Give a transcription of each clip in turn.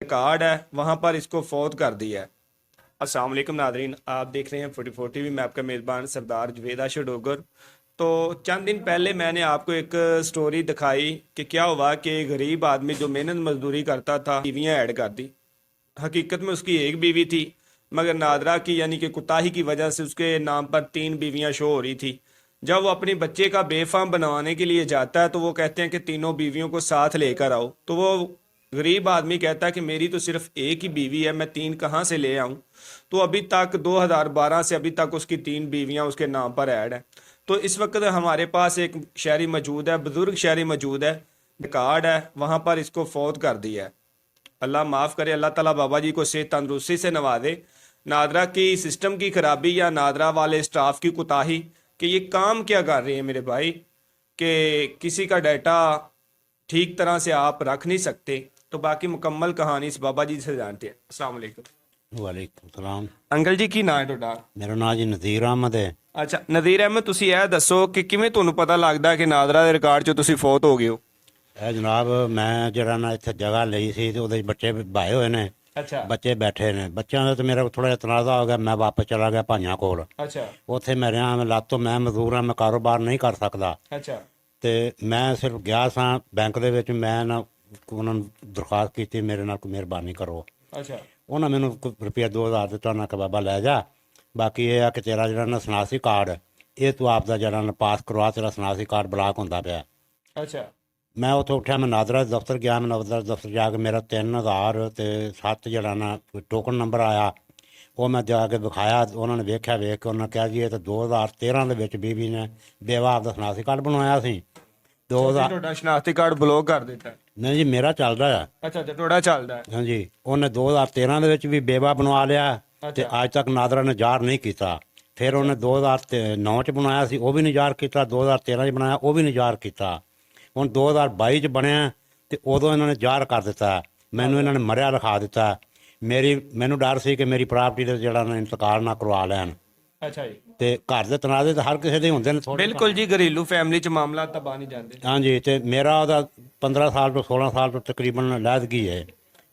Card है वहां पर इसको फौत कर दिया है। अस्सलाम वालेकुम नादरीन, आप देख रहे हैं 44 टीवी में आपका मेज़बान सरदार जवेद आशडोगर। तो चंद दिन पहले मैंने आपको एक स्टोरी दिखाई कि क्या हुआ कि एक गरीब आदमी जो मेहनत मजदूरी करता था बीवियाँ ऐड कर दी। हकीकत में उसकी एक बीवी थी, मगर नादरा की यानी कि कुताही की वजह से उसके नाम पर 3 बीवियाँ शो हो रही थी। जब वो अपने बच्चे का बेफाम बनवाने के लिए जाता है तो वो कहते हैं कि तीनों बीवियों को साथ लेकर आओ। तो वो गरीब आदमी कहता है कि मेरी तो सिर्फ एक ही बीवी है, मैं 3 कहाँ से ले आऊं। तो अभी तक 2012 से अभी तक उसकी 3 बीवियां उसके नाम पर ऐड है। तो इस वक्त हमारे पास एक शहरी मौजूद है, बुजुर्ग शहरी मौजूद है, कार्ड है वहां पर इसको फौत कर दिया है। अल्लाह माफ़ करे, अल्लाह ताला बाबा जी को सेहत तंदुरुस्ती से नवाजे। नादरा की सिस्टम की खराबी या नादरा वाले स्टाफ की कोताही कि ये काम क्या कर रहे हैं मेरे भाई, कि किसी का डाटा ठीक तरह से आप रख नहीं सकते। तो बाकी मुकम्मल कहानी इस बाबा जी से जानते हैं। अस्सलाम वालेकुम। ਵਾਲੇਕੁਮ ਸਲਾਮ। ਅੰਕਲ ਜੀ ਕੀ ਨਾਂ ਹੈ ਤੁਹਾਡਾ? ਮੇਰਾ ਨਾਮ ਜੀ ਨਜ਼ੀਰ ਅਹਿਮਦ ਹੈ। ਅੱਛਾ ਨਜ਼ੀਰ ਅਹਿਮਦ, ਤੁਸੀਂ ਇਹ ਦੱਸੋ ਕਿ ਕਿਵੇਂ ਤੁਹਾਨੂੰ ਪਤਾ ਲੱਗਦਾ ਕਿ ਨਾਦਰਾ ਦੇ ਰਿਕਾਰਡ 'ਚੋਂ ਤੁਸੀਂ ਫੌਤ ਹੋ ਗਏ ਹੋ? ਇਹ ਜਨਾਬ ਮੈਂ ਜਿਹੜਾ ਨਾ ਇੱਥੇ ਜਗ੍ਹਾ ਲਈ ਸੀ ਤੇ ਉਹਦੇ ਬੱਚੇ ਭਾਏ ਹੋਏ ਨੇ, ਅੱਛਾ ਬੱਚੇ ਬੈਠੇ ਨੇ, ਬੱਚਿਆਂ ਦਾ ਤੇ ਮੇਰਾ ਥੋੜਾ ਜਿਹਾ ਤਨਾਜ਼ਾ ਹੋ ਗਿਆ। ਮੈਂ ਵਾਪਸ ਚਲਾ ਗਿਆ ਭਾਈਆਂ ਕੋਲ। ਅੱਛਾ ਉੱਥੇ ਮੈਂ ਰਿਹਾ, ਮੈਂ ਲੱਤ ਤੋਂ, ਮੈਂ ਮਜ਼ਦੂਰ ਹਾਂ, ਮੈਂ ਕਾਰੋਬਾਰ ਨਹੀਂ ਕਰ ਸਕਦਾ। ਅੱਛਾ ਤੇ ਮੈਂ ਸਿਰਫ ਗਿਆ ਸਾਂ ਬੈਂਕ ਦੇ ਵਿੱਚ। ਮੈਂ ਨਾ ਉਹਨਾਂ ਨੂੰ ਦਰਖਾਸਤ ਕੀਤੀ ਮੇਰੇ ਨਾਲ ਕੋਈ ਮਿਹਰਬਾਨੀ ਕਰੋ। ਅੱਛਾ ਉਹਨਾਂ ਮੈਨੂੰ ਰੁਪਈਆ 2000 ਦਿੱਤਾ, ਉਹਨਾਂ ਕਿ ਬਾਬਾ ਲੈ ਜਾ, ਬਾਕੀ ਇਹ ਆ ਕਿ ਤੇਰਾ ਜਿਹੜਾ ਨਾ ਸਨਾਸੀ ਕਾਰਡ ਇਹ ਤੂੰ ਆਪ ਦਾ ਜਿਹੜਾ ਨਾ ਪਾਸ ਕਰਵਾ, ਤੇਰਾ ਸਨਾਸੀ ਕਾਰਡ ਬਲਾਕ ਹੁੰਦਾ ਪਿਆ। ਅੱਛਾ ਮੈਂ ਉੱਥੋਂ ਉੱਠਿਆ, ਮੈਂ ਨਾਦਰਾ ਦੇ ਦਫ਼ਤਰ ਗਿਆ। ਮੈਂ ਨਾਦਰਾ ਦੇ ਦਫ਼ਤਰ ਜਾ ਕੇ ਮੇਰਾ 3007 ਜਿਹੜਾ ਨਾ ਟੋਕਨ ਨੰਬਰ ਆਇਆ, ਉਹ ਮੈਂ ਜਾ ਕੇ ਵਿਖਾਇਆ। ਉਹਨਾਂ ਨੇ ਵੇਖਿਆ, ਵੇਖ ਕੇ ਉਹਨਾਂ ਕਿਹਾ ਜੀ ਇਹ ਤਾਂ 2013 ਦੇ ਵਿੱਚ ਬੀਬੀ ਨੇ ਬੇਵਾ ਆਪਦਾ ਸਨਾਸੀ ਕਾਰਡ ਬਣਵਾਇਆ ਸੀ। 2000 ਤੁਹਾਡਾ ਸ਼ਨਾਖਤੀ ਕਾਰਡ ਬਲੌਕ ਕਰ ਦਿੱਤਾ? ਨਹੀਂ ਜੀ, ਮੇਰਾ ਚੱਲਦਾ ਆ। ਅੱਛਾ ਅੱਛਾ ਤੁਹਾਡਾ ਚੱਲਦਾ ਹੈ। ਹਾਂਜੀ, ਉਹਨੇ 2013 ਦੇ ਵਿੱਚ ਵੀ ਬੇਵਾ ਬਣਵਾ ਲਿਆ ਤੇ ਅੱਜ ਤੱਕ ਨਾਦਰਾ ਨੇ ਜ਼ਾਹਰ ਨਹੀਂ ਕੀਤਾ। ਫਿਰ ਉਹਨੇ 2009 ਚ ਬਣਾਇਆ ਸੀ, ਉਹ ਵੀ ਨਹੀਂ ਜ਼ਾਹਰ ਕੀਤਾ। 2013 ਚ ਬਣਾਇਆ, ਉਹ ਵੀ ਨਹੀਂ ਜ਼ਾਹਰ ਕੀਤਾ। ਹੁਣ 2022 ਚ ਬਣਿਆ ਤੇ ਉਦੋਂ ਇਹਨਾਂ ਨੇ ਜ਼ਾਹਰ ਕਰ ਦਿੱਤਾ। ਮੈਨੂੰ ਇਹਨਾਂ ਨੇ ਮਰਿਆ ਲਿਖਾ ਦਿੱਤਾ। ਮੈਨੂੰ ਡਰ ਸੀ ਕਿ ਮੇਰੀ ਪ੍ਰਾਪਰਟੀ ਦਾ ਜਿਹੜਾ ਨਾ ਇੰਤਕਾਲ ਨਾ ਕਰਵਾ ਲੈਣ। ਅੱਛਾ ਜੀ, ਤੇ ਘਰ ਦੇ ਤਨਾਜ਼ੇ ਤਾਂ ਹਰ ਕਿਸੇ ਦੇ ਹੁੰਦੇ ਨੇ ਥੋੜ੍ਹੇ। ਬਿਲਕੁਲ ਜੀ, ਘਰੇਲੂ ਫੈਮਿਲੀ 'ਚ ਮਾਮਲਾ ਤਬਾਹ ਨਹੀਂ ਜਾਂਦੇ। ਹਾਂਜੀ, ਤੇ ਮੇਰਾ ਉਹਦਾ 15 ਸਾਲ ਤੋਂ 16 ਸਾਲ ਤੋਂ ਤਕਰੀਬਨ ਲਹਿਦਗੀ ਹੈ।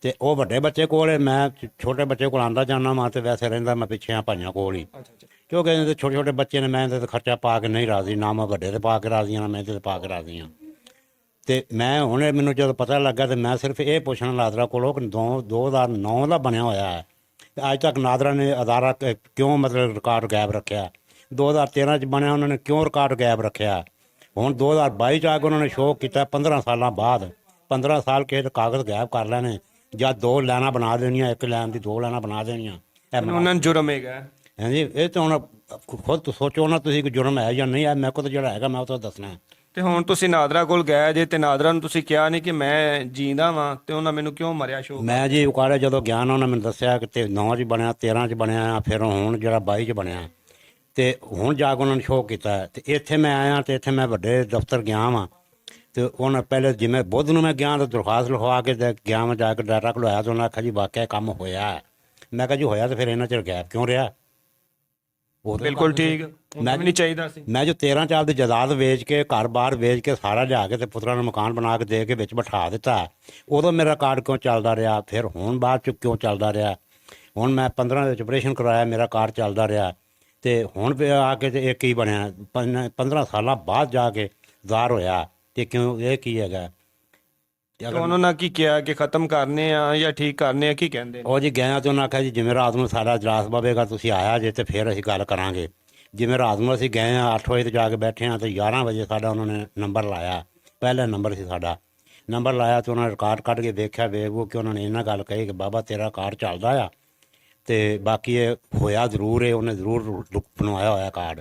ਤੇ ਉਹ ਵੱਡੇ ਬੱਚੇ ਕੋਲ ਹੈ, ਮੈਂ ਛੋਟੇ ਬੱਚੇ ਕੋਲ ਆਉਂਦਾ ਜਾਂਦਾ ਵਾਂ। ਤੇ ਵੈਸੇ ਰਹਿੰਦਾ ਮੈਂ ਪਿੱਛੇ ਆ ਭਾਈਆਂ ਕੋਲ ਹੀ, ਅੱਛਾ ਅੱਛਾ ਕਿਉਂਕਿ ਇਹਦੇ ਛੋਟੇ ਛੋਟੇ ਬੱਚੇ ਨੇ। ਮੈਂ ਇਹਦੇ ਤੇ ਖਰਚਾ ਪਾ ਕੇ ਨਹੀਂ ਰਾਜ਼ੀ, ਨਾ ਮੈਂ ਵੱਡੇ ਤੇ ਪਾ ਕੇ ਰਾਜ਼ੀ ਹਾਂ, ਨਾ ਮੈਂ ਇਹਦੇ ਤੇ ਪਾ ਕੇ ਰਾਜ਼ੀ ਹਾਂ। ਤੇ ਮੈਂ ਹੁਣ ਮੈਨੂੰ ਜਦੋਂ ਪਤਾ ਲੱਗਾ ਤੇ ਮੈਂ ਸਿਰਫ ਇਹ ਪੁੱਛਣਾ ਨਾਦਰਾ ਕੋਲੋਂ ਕਿ 2009 ਦਾ ਬਣਿਆ ਹੋਇਆ ਹੈ ਤੇ ਅੱਜ ਤੱਕ ਨਾਦਰਾ ਨੇ ਅਦਾਰਾ ਕਿਉਂ ਮਤਲਬ ਰਿਕਾਰਡ ਗਾਇਬ ਰੱਖਿਆ? 2013 ਚ ਬਣਿਆ, ਉਹਨਾਂ ਨੇ ਕਿਉਂ ਰਿਕਾਰਡ ਗਾਇਬ ਰੱਖਿਆ? ਹੁਣ 2022 ਚ ਆ ਕੇ ਉਹਨਾਂ ਨੇ ਸ਼ੋਅ ਕੀਤਾ 15 ਸਾਲਾਂ ਬਾਅਦ। 15 ਸਾਲ ਕਿਸੇ ਦੇ ਕਾਗਜ਼ ਗਾਇਬ ਕਰ ਲੈਣੇ, ਜਾਂ 2 ਲਾਈਨਾਂ ਬਣਾ ਦੇਣੀਆਂ, 1 ਲਾਈਨ ਦੀ 2 ਲਾਈਨਾਂ ਬਣਾ ਦੇਣੀਆਂ। ਉਹਨਾਂ ਨੂੰ ਜੁਰਮ ਹੈਗਾ। ਹਾਂਜੀ, ਇਹ ਤਾਂ ਹੁਣ ਖੁਦ ਸੋਚੋ ਨਾ ਤੁਸੀਂ ਕਿ ਜੁਰਮ ਹੈ ਜਾਂ ਨਹੀਂ ਹੈ। ਮੇਰੇ ਕੋਲ ਤਾਂ ਜਿਹੜਾ ਹੈਗਾ ਮੈਂ ਉਹ ਤਾਂ ਦੱਸਣਾ। ਤੇ ਹੁਣ ਤੁਸੀਂ ਨਾਦਰਾ ਕੋਲ ਗਏ ਜੇ ਤੇ ਨਾਦਰਾ ਨੂੰ ਤੁਸੀਂ ਕਿਹਾ ਨਹੀਂ ਕਿ ਮੈਂ ਜੀਂਦਾ ਵਾਂ ਤੇ ਉਹਨਾਂ ਮੈਨੂੰ ਕਿਉਂ ਮਰਿਆ ਸ਼ੋ? ਮੈਂ ਜੀ ਉਕਾੜੇ ਜਦੋਂ ਗਿਆ ਨਾ, ਉਹਨਾਂ ਮੈਨੂੰ ਦੱਸਿਆ ਕਿ 9 ਚ ਬਣਿਆ, 13 ਚ ਬਣਿਆ, ਫਿਰ ਹੁਣ ਜਿਹੜਾ 22 ਚ ਬਣਿਆ। ਤੇ ਹੁਣ ਜਾ ਕੇ ਉਹਨਾਂ ਨੇ ਸ਼ੋਅ ਕੀਤਾ। ਤੇ ਇੱਥੇ ਮੈਂ ਆਇਆ ਤੇ ਇੱਥੇ ਮੈਂ ਵੱਡੇ ਦਫ਼ਤਰ ਗਿਆ ਵਾਂ। ਤੇ ਉਹਨਾਂ ਪਹਿਲੇ ਜਿਵੇਂ ਬੁੱਧ ਨੂੰ ਮੈਂ ਗਿਆ ਤਾਂ ਦਰਖਾਸਤ ਲਿਖਵਾ ਕੇ ਗਿਆ ਵਾਂ, ਜਾ ਕੇ ਡਾਟਾ ਖਲਵਾਇਆ। ਤੇ ਉਹਨਾਂ ਆਖਿਆ ਜੀ ਵਾਕਿਆ ਕੰਮ ਹੋਇਆ। ਮੈਂ ਕਿਹਾ ਜੀ ਹੋਇਆ ਤੇ ਫਿਰ ਇਹਨਾਂ ਚਿਰ ਗੈਪ ਕਿਉਂ ਰਿਹਾ? ਬਿਲਕੁਲ ਠੀਕ, ਮੈਂ ਵੀ ਨਹੀਂ ਚਾਹੀਦਾ ਸੀ। ਮੈਂ ਜੋ 13 ਸਾਲ ਦੀ ਜਾਇਦਾਦ ਵੇਚ ਕੇ, ਘਰ-ਬਾਰ ਵੇਚ ਕੇ, ਸਾਰਾ ਲਿਆ ਕੇ ਤੇ ਪੁੱਤਰਾਂ ਨੂੰ ਮਕਾਨ ਬਣਾ ਕੇ ਦੇ ਕੇ ਵਿੱਚ ਬਿਠਾ ਦਿੱਤਾ, ਉਦੋਂ ਮੇਰਾ ਕਾਰਡ ਕਿਉਂ ਚੱਲਦਾ ਰਿਹਾ? ਫਿਰ ਹੁਣ ਬਾਅਦ ਚ ਕਿਉਂ ਚੱਲਦਾ ਰਿਹਾ? ਹੁਣ ਮੈਂ 15 ਦੇ ਵਿੱਚ ਆਪਰੇਸ਼ਨ ਕਰਵਾਇਆ, ਮੇਰਾ ਕਾਰਡ ਚੱਲਦਾ ਰਿਹਾ। ਤੇ ਹੁਣ ਆ ਕੇ ਤੇ ਇਹ ਕੀ ਬਣਿਆ? 15 ਸਾਲਾਂ ਬਾਅਦ ਜਾ ਕੇ ਜ਼ਾਹਰ ਹੋਇਆ। ਤੇ ਕਿਉਂ? ਇਹ ਕੀ ਹੈਗਾ? ਤੇ ਉਹਨਾਂ ਨੇ ਕੀ ਕਿਹਾ ਕਿ ਖਤਮ ਕਰਨੇ ਆ ਜਾਂ ਠੀਕ ਕਰਨੇ ਆ, ਕੀ ਕਹਿੰਦੇ? ਉਹ ਜੀ ਗਿਆ ਤੇ ਉਹਨਾਂ ਆਖਿਆ ਜੀ ਜਿਵੇਂ ਰਾਤ ਨੂੰ ਸਾਡਾ ਇਜਲਾਸ ਪਵੇਗਾ ਤੁਸੀਂ ਆਇਆ ਜੇ ਤੇ ਫਿਰ ਅਸੀਂ ਗੱਲ ਕਰਾਂਗੇ। ਜਿਵੇਂ ਰਾਤ ਨੂੰ ਅਸੀਂ ਗਏ ਹਾਂ 8 ਵਜੇ ਤੇ ਜਾ ਕੇ ਬੈਠੇ ਹਾਂ ਤੇ 11 ਵਜੇ ਸਾਡਾ ਉਹਨਾਂ ਨੇ ਨੰਬਰ ਲਾਇਆ। ਪਹਿਲਾ ਨੰਬਰ ਸੀ ਸਾਡਾ। ਨੰਬਰ ਲਾਇਆ ਤੇ ਉਹਨਾਂ ਨੇ ਰਿਕਾਰਡ ਕੱਢ ਕੇ ਵੇਖਿਆ, ਵੇਖੋ ਕਿ ਉਹਨਾਂ ਨੇ ਇਹਨਾਂ ਗੱਲ ਕਹੀ ਕਿ ਬਾਬਾ ਤੇਰਾ ਕਾਰਡ ਚੱਲਦਾ ਆ ਤੇ ਬਾਕੀ ਇਹ ਹੋਇਆ ਜ਼ਰੂਰ ਹੈ, ਉਹਨੇ ਜ਼ਰੂਰ ਬਣਵਾਇਆ ਹੋਇਆ ਕਾਰਡ।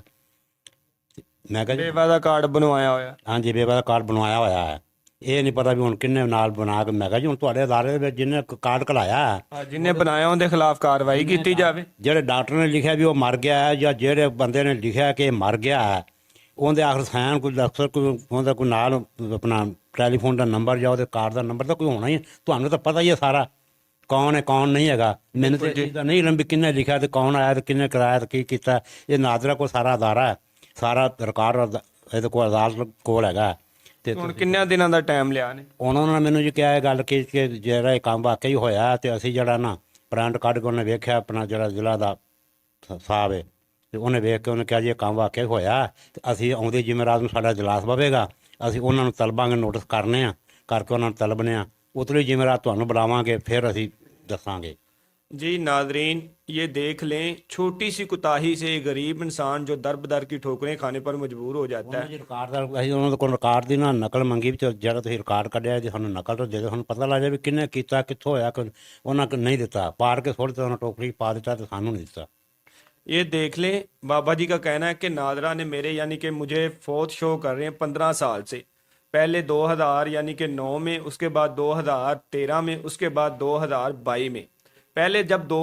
ਮੈਂ ਕਿਹਾ ਬੇਵਾ ਦਾ ਕਾਰਡ ਬਣਵਾਇਆ ਹੋਇਆ? ਹਾਂਜੀ, ਬੇਵਾ ਦਾ ਕਾਰਡ ਬਣਵਾਇਆ ਹੋਇਆ ਹੈ। ਇਹ ਨਹੀਂ ਪਤਾ ਵੀ ਹੁਣ ਕਿੰਨੇ ਨਾਲ ਬਣਾ ਕੇ। ਮੈਂ ਕਿਹਾ ਜੀ ਹੁਣ ਤੁਹਾਡੇ ਅਦਾਰੇ ਦੇ ਵਿੱਚ ਜਿਹਨੇ ਕਾਰਡ ਘਲਾਇਆ, ਜਿਹਨੇ ਬਣਾਇਆ ਉਹਦੇ ਖਿਲਾਫ ਕਾਰਵਾਈ ਕੀਤੀ ਜਾਵੇ। ਜਿਹੜੇ ਡਾਕਟਰ ਨੇ ਲਿਖਿਆ ਵੀ ਉਹ ਮਰ ਗਿਆ ਹੈ, ਜਾਂ ਜਿਹੜੇ ਬੰਦੇ ਨੇ ਲਿਖਿਆ ਕਿ ਮਰ ਗਿਆ ਹੈ, ਉਹਦੇ ਆਖਰ ਸਾਈਨ ਕੋਈ ਅਫਸਰ ਕੋਈ ਉਹਦਾ ਕੋਈ ਨਾਲ ਆਪਣਾ ਟੈਲੀਫੋਨ ਦਾ ਨੰਬਰ ਜਾਂ ਉਹਦੇ ਕਾਰਡ ਦਾ ਨੰਬਰ ਤਾਂ ਕੋਈ ਹੋਣਾ ਹੀ। ਤੁਹਾਨੂੰ ਤਾਂ ਪਤਾ ਹੀ ਹੈ ਸਾਰਾ ਕੌਣ ਹੈ ਕੌਣ ਨਹੀਂ ਹੈਗਾ। ਮੈਨੂੰ ਤਾਂ ਇਹ ਨਹੀਂ ਲੰਬੀ ਕਿੰਨੇ ਲਿਖਿਆ ਤੇ ਕੌਣ ਆਇਆ ਤੇ ਕਿੰਨੇ ਕਰਾਇਆ ਤੇ ਕੀ ਕੀਤਾ। ਇਹ ਨਾਦਰਾ ਕੋਲ ਸਾਰਾ ਅਦਾਰਾ ਹੈ, ਸਾਰਾ ਰਿਕਾਰਡ ਇਹਦੇ ਕੋਲ ਅਦਾਲਤ ਕੋਲ ਹੈਗਾ। ਤੇ ਹੁਣ ਕਿੰਨਿਆਂ ਦਿਨਾਂ ਦਾ ਟਾਈਮ ਲਿਆ ਨੇ? ਉਹਨਾਂ ਨੇ ਮੈਨੂੰ ਜੀ ਕਿਹਾ ਇਹ ਗੱਲ ਕਿ ਜਿਹੜਾ ਇਹ ਕੰਮ ਵਾਕਈ ਹੋਇਆ ਤੇ ਅਸੀਂ ਜਿਹੜਾ ਨਾ ਪ੍ਰਿੰਟ ਕੱਢ ਕੇ ਉਹਨੇ ਵੇਖਿਆ ਆਪਣਾ ਜਿਹੜਾ ਜ਼ਿਲ੍ਹਾ ਦਾ ਸਾਹਿਬ ਹੈ ਤੇ ਉਹਨੇ ਵੇਖ ਕੇ ਉਹਨੇ ਕਿਹਾ ਜੀ ਇਹ ਕੰਮ ਵਾਕਈ ਹੋਇਆ ਤੇ ਅਸੀਂ ਆਉਂਦੇ ਜਿਵੇਂ ਰਾਤ ਨੂੰ ਸਾਡਾ ਇਜਲਾਸ ਪਵੇਗਾ ਅਸੀਂ ਉਹਨਾਂ ਨੂੰ ਤਲਬਾਂਗੇ, ਨੋਟਿਸ ਕਰਨੇ ਆ, ਕਰਕੇ ਉਹਨਾਂ ਨੂੰ ਤਲਬਨੇ ਆ, ਉਤਲੇ ਜਿਵੇਂ ਰਾਤ ਤੁਹਾਨੂੰ ਬੁਲਾਵਾਂਗੇ ਫਿਰ ਅਸੀਂ ਦੱਸਾਂਗੇ। जी नादरीन, ये देख लें, छोटी सी कोताही से एक गरीब इंसान जो दर बदर की ठोकरें खाने पर मजबूर हो जाता है। ਜੀ ਰਿਕਾਰਡ ਦਾ ਅਸੀਂ ਉਹਨਾਂ ਦੇ ਕੋਲ ਰਿਕਾਰਡ ਦੀ ਨਾ ਨਕਲ ਮੰਗੀ ਵੀ ਜਿਹੜਾ ਤੁਸੀਂ ਰਿਕਾਰਡ ਕੱਢਿਆ ਜੀ ਸਾਨੂੰ ਨਕਲ ਤਾਂ ਦੇ ਦਿਓ, ਸਾਨੂੰ ਪਤਾ ਲੱਗ ਜਾਵੇ ਕਿਹਨੇ ਕੀਤਾ, ਕਿੱਥੋਂ ਹੋਇਆ, ਉਹਨਾਂ ਨੇ ਨਹੀਂ ਦਿੱਤਾ, ਪਾੜ ਕੇ ਸੁੱਟ ਦਿੱਤਾ, ਉਹਨਾਂ ਟੋਕਰੀ 'ਚ ਪਾ ਦਿੱਤਾ ਤੇ ਸਾਨੂੰ ਨਹੀਂ ਦਿੱਤਾ। ये देख लें, बाबा जी का कहना है कि नादरा ने मेरे यानी कि मुझे फोर्थ शो कर रहे हैं 15 साल से, पहले 2000 यानी कि 9 में, उसके बाद 2013 में, उसके बाद 2022 में। पहले जब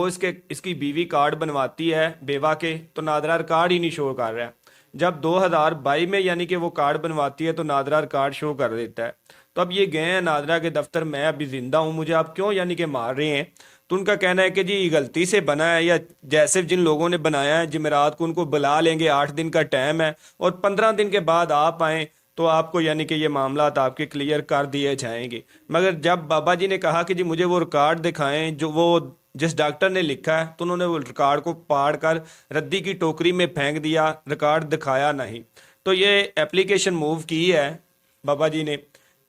इसकी बीवी कार्ड बनवाती है बेवा के तो नादरा कार्ड ही नहीं शो कर रहा है। जब 2022 में यानी कि वो कार्ड बनवाती है तो नादरा कार्ड शो कर देता है। तो अब ये गए हैं नादरा के दफ्तर, मैं अभी जिंदा हूँ, मुझे आप क्यों यानी कि मार रहे हैं? तो उनका कहना है कि जी गलती से बना है, या जैसे जिन लोगों ने बनाया है जमेरात को उनको बुला लेंगे, 8 दिन का टाइम है और 15 दिन के बाद आप आएँ तो आपको यानी कि ये मामलात आपके क्लियर कर दिए जाएंगे। मगर जब बाबा जी ने कहा कि जी मुझे वो रिकॉर्ड दिखाएं जो वो जिस डॉक्टर ने लिखा है, तो उन्होंने वो रिकॉर्ड को पाड़ कर रद्दी की टोकरी में फेंक दिया, रिकॉर्ड दिखाया नहीं। तो ये एप्लीकेशन मूव की है बाबा जी ने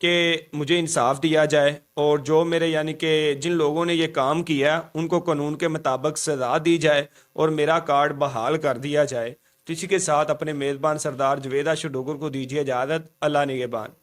कि मुझे इंसाफ दिया जाए और जो मेरे यानी कि जिन लोगों ने ये काम किया उनको कानून के मुताबिक सज़ा दी जाए और मेरा कार्ड बहाल कर दिया जाए। तो इसी के साथ अपने मेज़बान सरदार जवेद आशू डोगर को दीजिए इजाज़त। अल्लाह निगहबान।